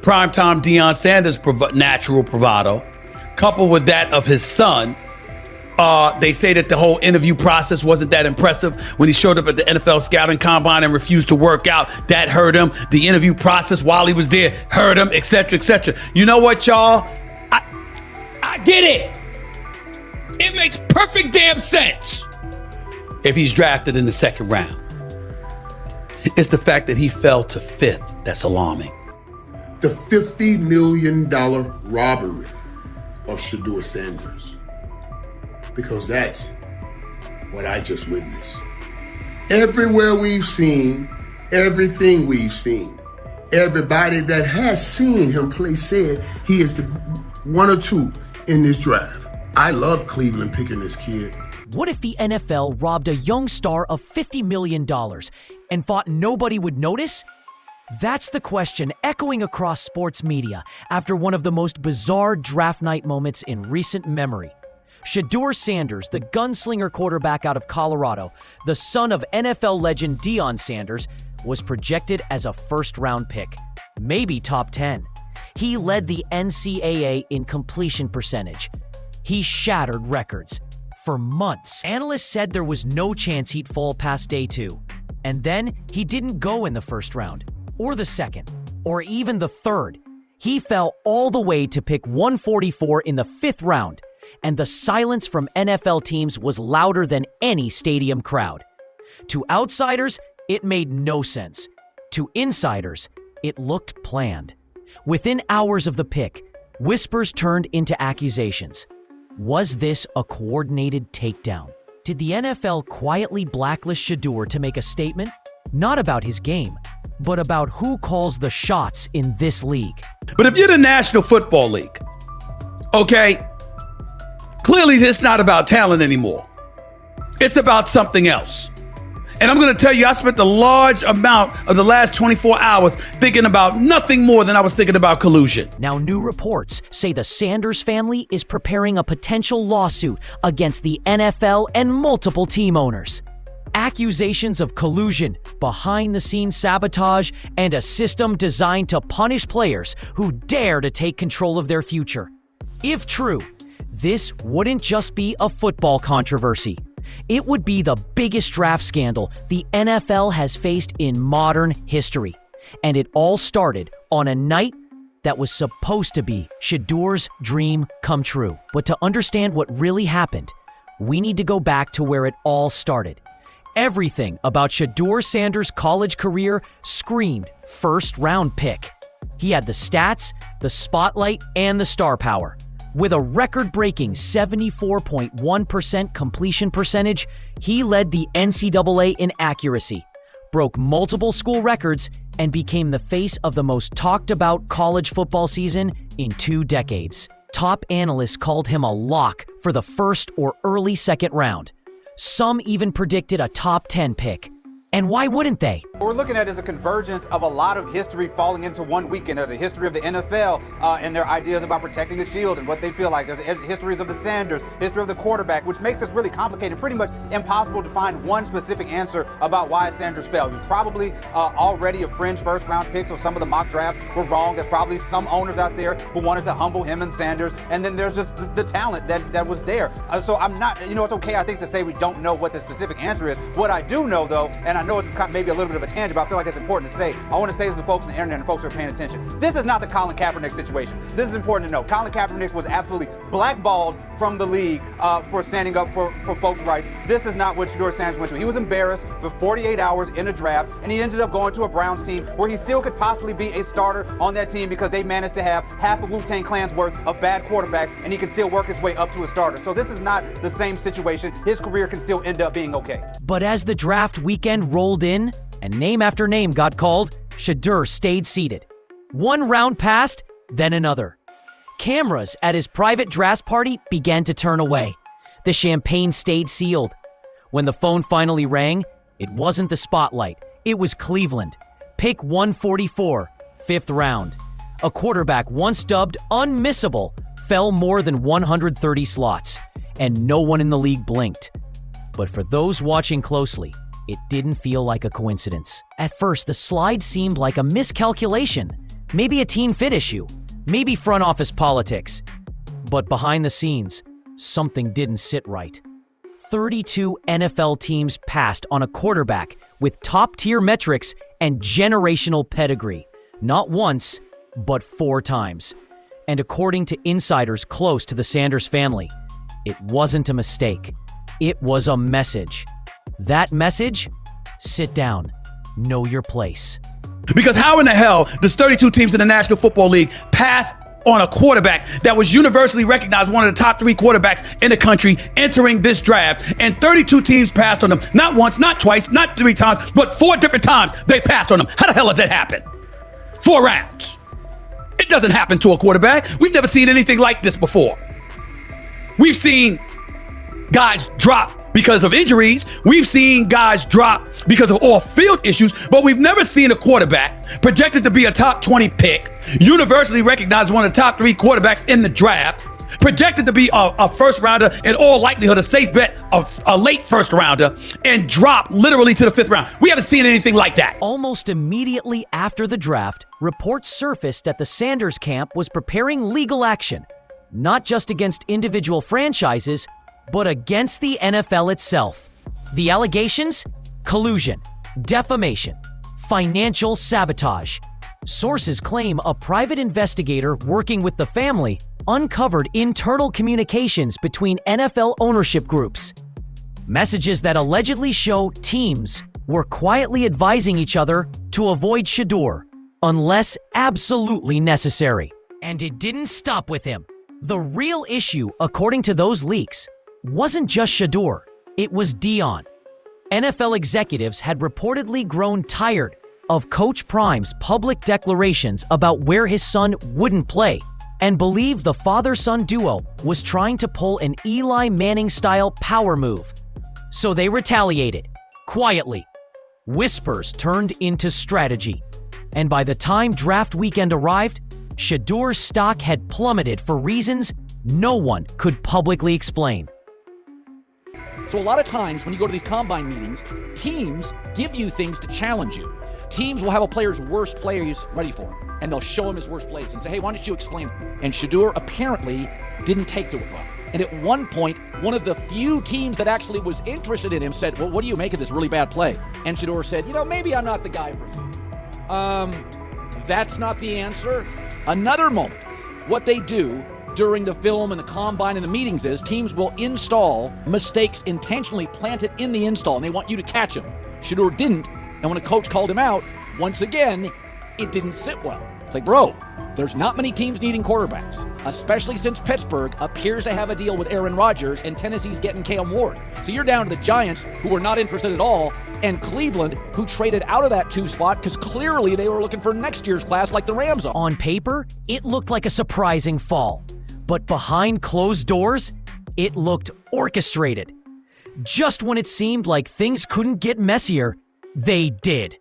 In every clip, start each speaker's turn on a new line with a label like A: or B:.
A: primetime Deion Sanders' natural bravado, coupled with that of his son. They say that the whole interview process wasn't that impressive when he showed up at the NFL scouting combine and refused to work out. That hurt him. The interview process while he was there hurt him, etc., etc. You know what, y'all? I get it. It makes perfect damn sense if he's drafted in the second round. It's the fact that he fell to fifth that's alarming.
B: The $50 million robbery of Shedeur Sanders. Because that's what I just witnessed. Everywhere we've seen, everything we've seen, everybody that has seen him play said he is the one or two in this draft. I love Cleveland picking this kid.
C: What if the NFL robbed a young star of $50 million and thought nobody would notice? That's the question echoing across sports media after one of the most bizarre draft night moments in recent memory. Shedeur Sanders, the gunslinger quarterback out of Colorado, the son of NFL legend Deion Sanders, was projected as a first-round pick, maybe top 10. He led the NCAA in completion percentage. He shattered records. For months, analysts said there was no chance he'd fall past day 2. And then he didn't go in the first round, or the second, or even the third. He fell all the way to pick 144 in the 5th round. And the silence from NFL teams was louder than any stadium crowd. To outsiders, it made no sense. To insiders, it looked planned. Within hours of the pick, whispers turned into accusations. Was this a coordinated takedown? Did the NFL quietly blacklist Shedeur to make a statement? Not about his game, but about who calls the shots in this league.
A: But if you're the National Football League, okay, clearly it's not about talent anymore. It's about something else. And I'm going to tell you, I spent a large amount of the last 24 hours thinking about nothing more than I was thinking about collusion.
C: Now, new reports say the Sanders family is preparing a potential lawsuit against the NFL and multiple team owners. Accusations of collusion, behind-the-scenes sabotage, and a system designed to punish players who dare to take control of their future. If true, this wouldn't just be a football controversy. It would be the biggest draft scandal the NFL has faced in modern history. And it all started on a night that was supposed to be Shedeur's dream come true. But to understand what really happened, we need to go back to where it all started. Everything about Shedeur Sanders' college career screamed first-round pick. He had the stats, the spotlight, and the star power. With a record-breaking 74.1% completion percentage, he led the NCAA in accuracy, broke multiple school records, and became the face of the most talked-about college football season in 2 decades. Top analysts called him a lock for the first or early second round. Some even predicted a top 10 pick. And why wouldn't they?
D: What we're looking at is a convergence of a lot of history falling into one weekend. There's a history of the NFL and their ideas about protecting the shield and what they feel like. There's histories of the Sanders, history of the quarterback, which makes this really complicated, pretty much impossible to find one specific answer about why Sanders fell. He was probably already a fringe first-round pick, so some of the mock drafts were wrong. There's probably some owners out there who wanted to humble him and Sanders, and then there's just the talent that was there. So I'm not, it's okay, I think, to say we don't know what the specific answer is. What I do know, though, and I know it's maybe a little bit of a tangent, but I feel like it's important to say. I want to say this to folks on the internet and folks who are paying attention. This is not the Colin Kaepernick situation. This is important to know. Colin Kaepernick was absolutely blackballed from the league for standing up for folks' rights. This is not what Shedeur Sanders went through. He was embarrassed for 48 hours in a draft, and he ended up going to a Browns team where he still could possibly be a starter on that team because they managed to have half of Wu-Tang Clan's worth of bad quarterbacks, and he can still work his way up to a starter. So this is not the same situation. His career can still end up being okay.
C: But as the draft weekend rolled in, and name after name got called, Shedeur stayed seated. One round passed, then another. Cameras at his private draft party began to turn away. The champagne stayed sealed. When the phone finally rang, it wasn't the spotlight. It was Cleveland. Pick 144, 5th round. A quarterback once dubbed unmissable fell more than 130 slots, and no one in the league blinked. But for those watching closely, it didn't feel like a coincidence. At first, the slide seemed like a miscalculation. maybe a team fit issue, maybe front office politics. But behind the scenes, something didn't sit right. 32 NFL teams passed on a quarterback with top-tier metrics and generational pedigree. Not once, but 4 times. And according to insiders close to the Sanders family, it wasn't a mistake. It was a message. That message? Sit down. Know your place.
A: Because how in the hell does 32 teams in the National Football League pass on a quarterback that was universally recognized one of the top 3 quarterbacks in the country entering this draft, and 32 teams passed on him? Not once, not twice, not 3 times, but 4 different times they passed on him. How the hell does that happen? 4 rounds. It doesn't happen to a quarterback. We've never seen anything like this before. We've seen guys drop because of injuries. We've seen guys drop because of off-field issues, but we've never seen a quarterback projected to be a top 20 pick, universally recognized one of the top 3 quarterbacks in the draft, projected to be a first rounder, in all likelihood a safe bet of a late first rounder, and drop literally to the 5th round. We haven't seen anything like that.
C: Almost immediately after the draft, reports surfaced that the Sanders camp was preparing legal action, not just against individual franchises, but against the NFL itself. The allegations? Collusion, defamation, financial sabotage. Sources claim a private investigator working with the family uncovered internal communications between NFL ownership groups. Messages that allegedly show teams were quietly advising each other to avoid Shedeur, unless absolutely necessary. And it didn't stop with him. The real issue, according to those leaks, wasn't just Shedeur, it was Dion. NFL executives had reportedly grown tired of Coach Prime's public declarations about where his son wouldn't play, and believed the father-son duo was trying to pull an Eli Manning-style power move. So they retaliated, quietly. Whispers turned into strategy. And by the time draft weekend arrived, Shedeur's stock had plummeted for reasons no one could publicly explain.
E: So a lot of times when you go to these combine meetings, teams give you things to challenge you. Teams will have a player's worst plays ready for him, and they'll show him his worst plays and say, hey, why don't you explain it? And Shedeur apparently didn't take to it well. And at one point, one of the few teams that actually was interested in him said, well, what do you make of this really bad play? And Shedeur said, maybe I'm not the guy for you. That's not the answer. Another moment, what they do during the film and the combine and the meetings is teams will install mistakes intentionally planted in the install, and they want you to catch them. Shedeur didn't, and when a coach called him out, once again, it didn't sit well. It's like, bro, there's not many teams needing quarterbacks, especially since Pittsburgh appears to have a deal with Aaron Rodgers and Tennessee's getting Cam Ward. So you're down to the Giants, who were not interested at all, and Cleveland, who traded out of that 2 spot because clearly they were looking for next year's class like the Rams are.
C: On paper, it looked like a surprising fall. But behind closed doors, it looked orchestrated. Just when it seemed like things couldn't get messier, they did.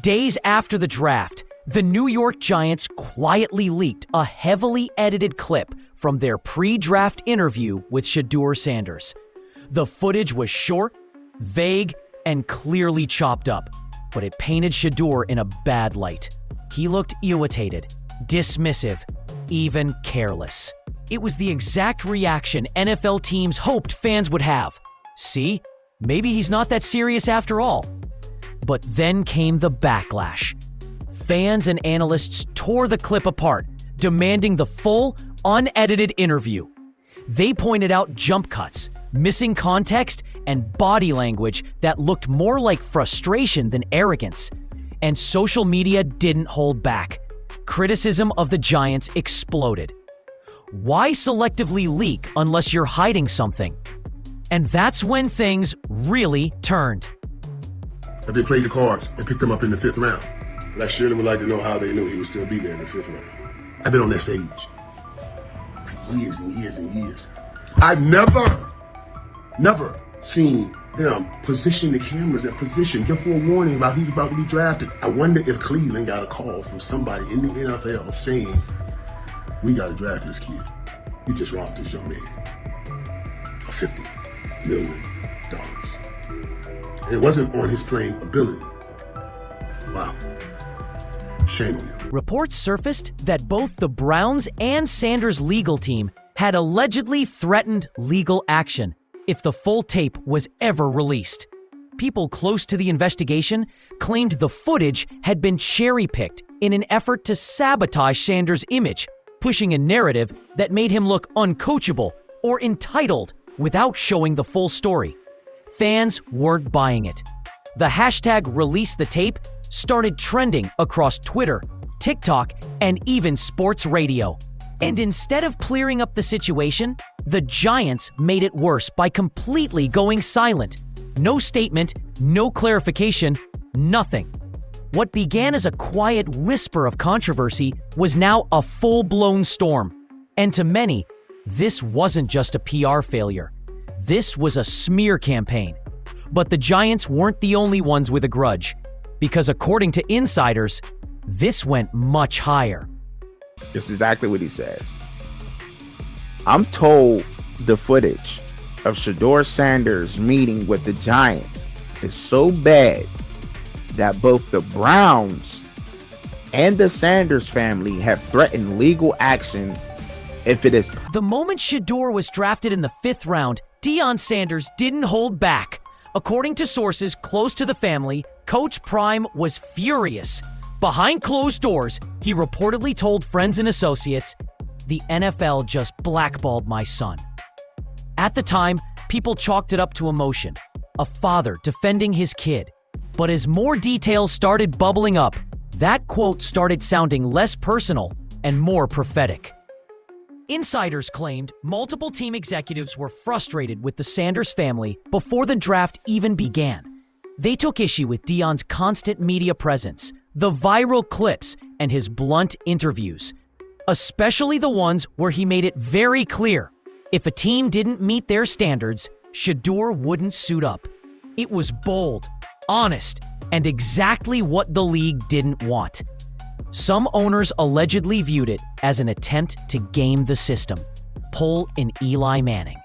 C: Days after the draft, the New York Giants quietly leaked a heavily edited clip from their pre-draft interview with Shedeur Sanders. The footage was short, vague, and clearly chopped up, but it painted Shedeur in a bad light. He looked irritated, dismissive, even careless. It was the exact reaction NFL teams hoped fans would have. See, maybe he's not that serious after all. But then came the backlash. Fans and analysts tore the clip apart, demanding the full, unedited interview. They pointed out jump cuts, missing context, and body language that looked more like frustration than arrogance. And social media didn't hold back. Criticism of the Giants exploded. Why selectively leak unless you're hiding something? And that's when things really turned.
B: If they played the cards and picked him up in the 5th round, but I surely would like to know how they knew he would still be there in the 5th round. I've been on that stage for years and years and years. I've never seen them position the cameras in position, give forewarning about who's about to be drafted. I wonder if Cleveland got a call from somebody in the NFL saying, we got to draft this kid. We just robbed this young man of $50 million. And it wasn't on his playing ability. Wow. Shame on you.
C: Reports surfaced that both the Browns and Sanders' legal team had allegedly threatened legal action if the full tape was ever released. People close to the investigation claimed the footage had been cherry-picked in an effort to sabotage Sanders' image, pushing a narrative that made him look uncoachable or entitled without showing the full story. Fans weren't buying it. The hashtag release the tape started trending across Twitter, TikTok, and even sports radio. And instead of clearing up the situation, the Giants made it worse by completely going silent. No statement, no clarification, nothing. What began as a quiet whisper of controversy was now a full-blown storm. And to many, this wasn't just a PR failure. This was a smear campaign. But the Giants weren't the only ones with a grudge, because according to insiders, this went much higher.
F: This is exactly what he says. I'm told the footage of Shedeur Sanders meeting with the Giants is so bad that both the Browns and the Sanders family have threatened legal action if it is.
C: The moment Shedeur was drafted in the 5th round, Deion Sanders didn't hold back. According to sources close to the family, Coach Prime was furious. Behind closed doors, he reportedly told friends and associates, "The NFL just blackballed my son." At the time, people chalked it up to emotion, a father defending his kid. But as more details started bubbling up, that quote started sounding less personal and more prophetic. Insiders claimed multiple team executives were frustrated with the Sanders family before the draft even began. They took issue with Deion's constant media presence, the viral clips, and his blunt interviews, especially the ones where he made it very clear if a team didn't meet their standards, Shedeur wouldn't suit up. It was bold, honest, and exactly what the league didn't want. Some owners allegedly viewed it as an attempt to game the system. Pull an Eli Manning.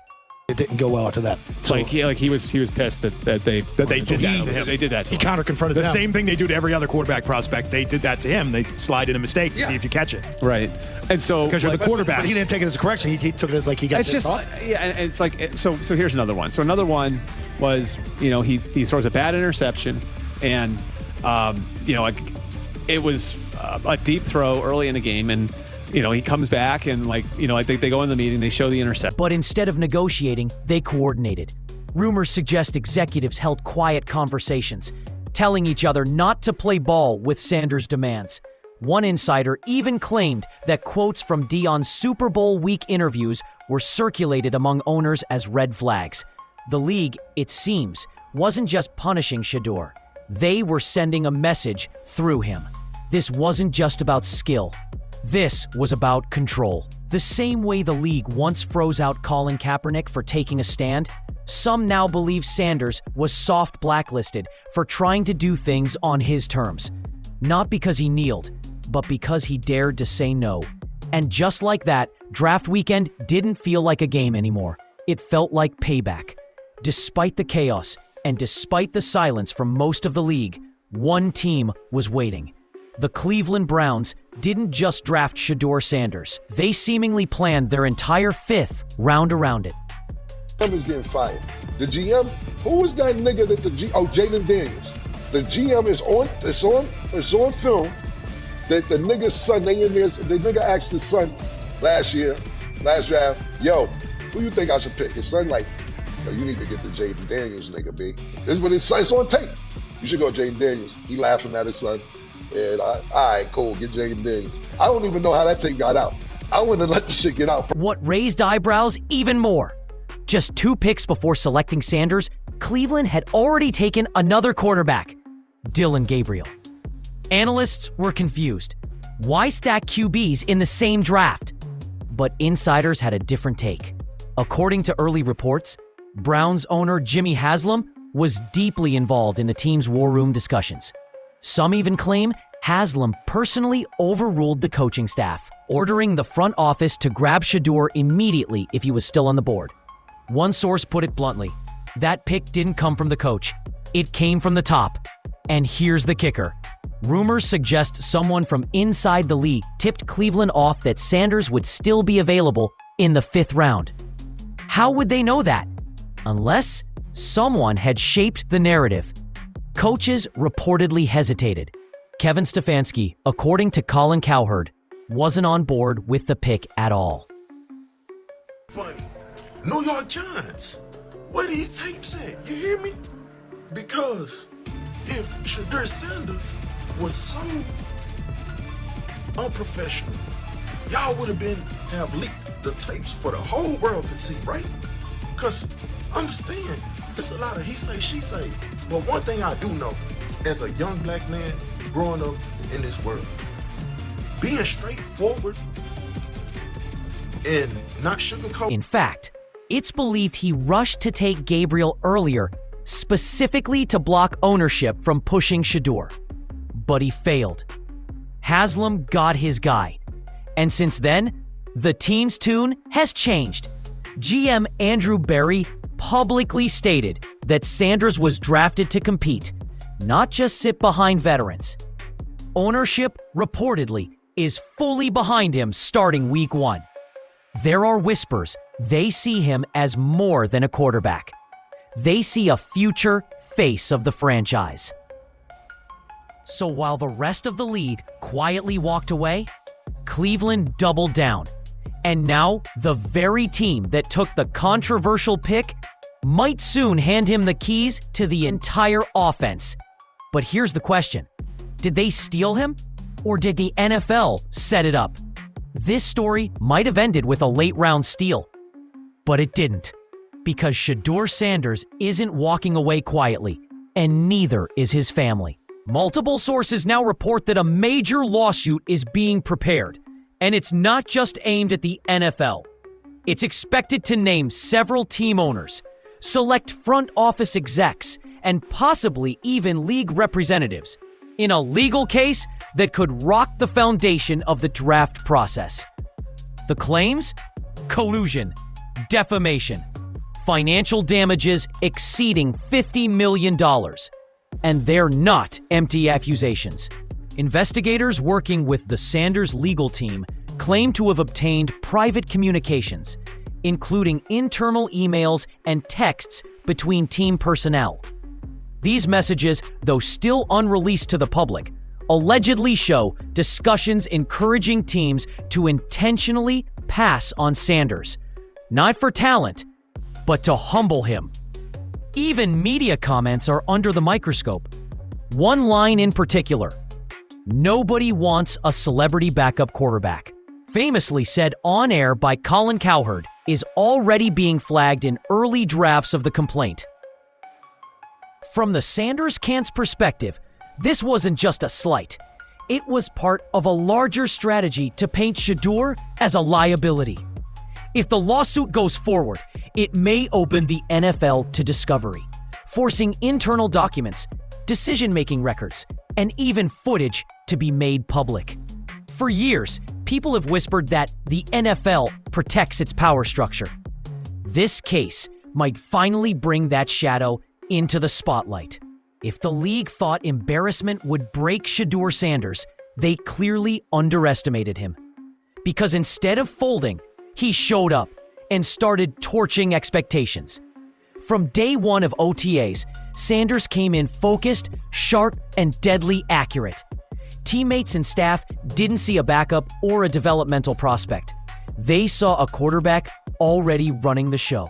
G: It didn't go well after that.
H: So he was pissed that they did that to him. They did that. To
G: he
H: him.
G: counter-confronted
H: the
G: them.
H: same thing they do to every other quarterback prospect. They did that to him. They slide in a mistake to see if you catch it.
E: Right. And so
H: because you're the quarterback.
G: But he didn't take it as a correction. He took it as like he got
E: it's just
G: off.
E: yeah, and it's like so here's another one. So another one was, he throws a bad interception, and it was a deep throw early in the game, and he comes back and I think they go in the meeting, they show the intercept.
C: But instead of negotiating, they coordinated. Rumors suggest executives held quiet conversations, telling each other not to play ball with Sanders' demands. One insider even claimed that quotes from Deion's Super Bowl week interviews were circulated among owners as red flags. The league, it seems, wasn't just punishing Shedeur. They were sending a message through him. This wasn't just about skill. This was about control. The same way the league once froze out Colin Kaepernick for taking a stand, some now believe Sanders was soft blacklisted for trying to do things on his terms. Not because he kneeled, but because he dared to say no. And just like that, draft weekend didn't feel like a game anymore. It felt like payback. Despite the chaos, and despite the silence from most of the league, one team was waiting. The Cleveland Browns didn't just draft Shedeur Sanders. They seemingly planned their entire 5th round around it.
I: GM is getting fired. The GM, who was that nigga that Jaden Daniels. The GM is on film that the nigga's son, the nigga asked his son last draft, yo, who you think I should pick? His son like, yo, you need to get the Jaden Daniels nigga, B. This is what his son, it's on tape. You should go Jaden Daniels. He laughing at his son. And all right, cool, get Jaden Daniels. I don't even know how that tape got out. I wouldn't have let the shit get out.
C: What raised eyebrows even more? Just 2 picks before selecting Sanders, Cleveland had already taken another quarterback, Dylan Gabriel. Analysts were confused. Why stack QBs in the same draft? But insiders had a different take. According to early reports, Browns owner Jimmy Haslam was deeply involved in the team's war room discussions. Some even claim Haslam personally overruled the coaching staff, ordering the front office to grab Shedeur immediately if he was still on the board. One source put it bluntly, that pick didn't come from the coach. It came from the top. And here's the kicker. Rumors suggest someone from inside the league tipped Cleveland off that Sanders would still be available in the 5th round. How would they know that? Unless someone had shaped the narrative. Coaches reportedly hesitated. Kevin Stefanski, according to Colin Cowherd, wasn't on board with the pick at all.
J: Funny. New York Giants. Where these tapes at? You hear me? Because if Shedeur Sanders was so unprofessional, y'all would have leaked the tapes for the whole world to see, right? Because understand, it's a lot of he say, she say. But one thing I do know, as a young black man growing up in this world, being straightforward and not sugarcoat.
C: In fact, it's believed he rushed to take Gabriel earlier, specifically to block ownership from pushing Shedeur. But he failed. Haslam got his guy. And since then, the team's tune has changed. GM Andrew Berry publicly stated that Sanders was drafted to compete, not just sit behind veterans. Ownership, reportedly, is fully behind him starting week 1. There are whispers they see him as more than a quarterback. They see a future face of the franchise. So while the rest of the league quietly walked away, Cleveland doubled down. And now, the very team that took the controversial pick might soon hand him the keys to the entire offense. But here's the question. Did they steal him? Or did the NFL set it up? This story might have ended with a late-round steal. But it didn't. Because Shedeur Sanders isn't walking away quietly, and neither is his family. Multiple sources now report that a major lawsuit is being prepared. And it's not just aimed at the NFL. It's expected to name several team owners, select front office execs, and possibly even league representatives in a legal case that could rock the foundation of the draft process. The claims? Collusion, defamation, financial damages exceeding $50 million. And they're not empty accusations. Investigators working with the Sanders legal team claim to have obtained private communications, including internal emails and texts between team personnel. These messages, though still unreleased to the public, allegedly show discussions encouraging teams to intentionally pass on Sanders, not for talent, but to humble him. Even media comments are under the microscope. One line in particular: "Nobody wants a celebrity backup quarterback," famously said on air by Colin Cowherd, is already being flagged in early drafts of the complaint. From the Sanders camp's perspective, this wasn't just a slight. It was part of a larger strategy to paint Shedeur as a liability. If the lawsuit goes forward, it may open the NFL to discovery, forcing internal documents, decision-making records, and even footage to be made public. For years, people have whispered that the NFL protects its power structure. This case might finally bring that shadow into the spotlight. If the league thought embarrassment would break Shedeur Sanders, they clearly underestimated him. Because instead of folding, he showed up and started torching expectations. From day one of OTAs, Sanders came in focused, sharp, and deadly accurate. Teammates and staff didn't see a backup or a developmental prospect. They saw a quarterback already running the show.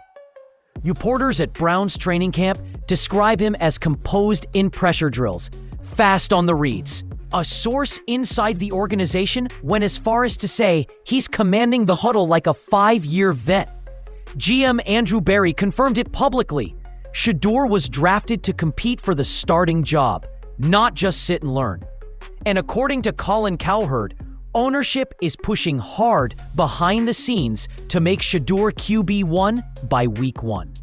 C: Reporters at Brown's training camp describe him as composed in pressure drills, fast on the reads. A source inside the organization went as far as to say he's commanding the huddle like a 5-year vet. GM Andrew Berry confirmed it publicly. Shedeur was drafted to compete for the starting job, not just sit and learn. And according to Colin Cowherd, ownership is pushing hard behind the scenes to make Shedeur QB1 by week 1.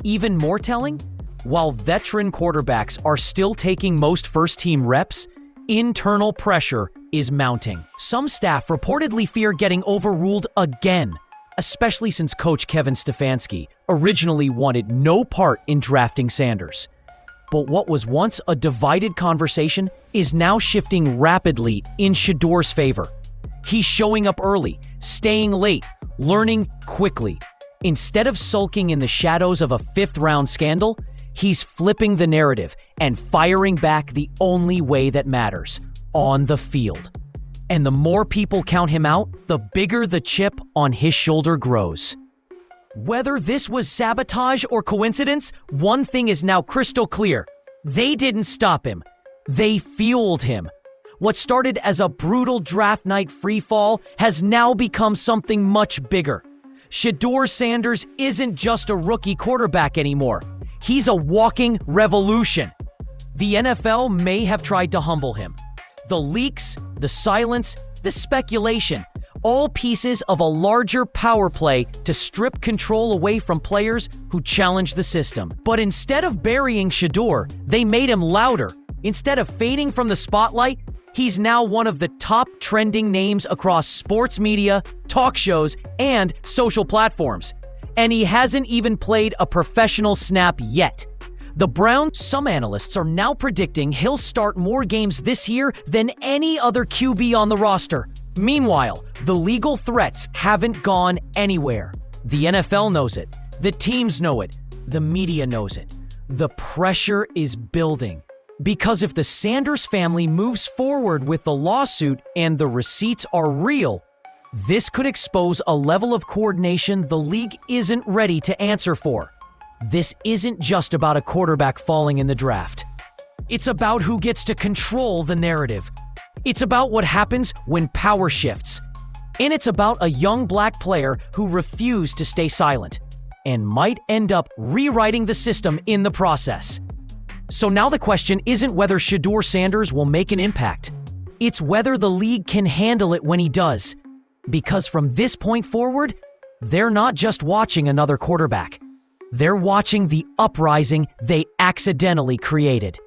C: Even more telling, while veteran quarterbacks are still taking most first-team reps, internal pressure is mounting. Some staff reportedly fear getting overruled again, especially since coach Kevin Stefanski originally wanted no part in drafting Sanders. But what was once a divided conversation is now shifting rapidly in Shedeur's favor. He's showing up early, staying late, learning quickly. Instead of sulking in the shadows of a fifth-round scandal, he's flipping the narrative and firing back the only way that matters, on the field. And the more people count him out, the bigger the chip on his shoulder grows. Whether this was sabotage or coincidence, one thing is now crystal clear. They didn't stop him. They fueled him. What started as a brutal draft night freefall has now become something much bigger. Shedeur Sanders isn't just a rookie quarterback anymore. He's a walking revolution. The NFL may have tried to humble him. The leaks, the silence, the speculation, all pieces of a larger power play to strip control away from players who challenge the system. But instead of burying Shedeur, they made him louder. Instead of fading from the spotlight, he's now one of the top trending names across sports media, talk shows, and social platforms. And he hasn't even played a professional snap yet. The Browns, some analysts are now predicting he'll start more games this year than any other QB on the roster. Meanwhile, the legal threats haven't gone anywhere. The NFL knows it. The teams know it. The media knows it. The pressure is building. Because if the Sanders family moves forward with the lawsuit and the receipts are real, this could expose a level of coordination the league isn't ready to answer for. This isn't just about a quarterback falling in the draft. It's about who gets to control the narrative. It's about what happens when power shifts. And it's about a young black player who refused to stay silent and might end up rewriting the system in the process. So now the question isn't whether Shedeur Sanders will make an impact. It's whether the league can handle it when he does. Because from this point forward, they're not just watching another quarterback. They're watching the uprising they accidentally created.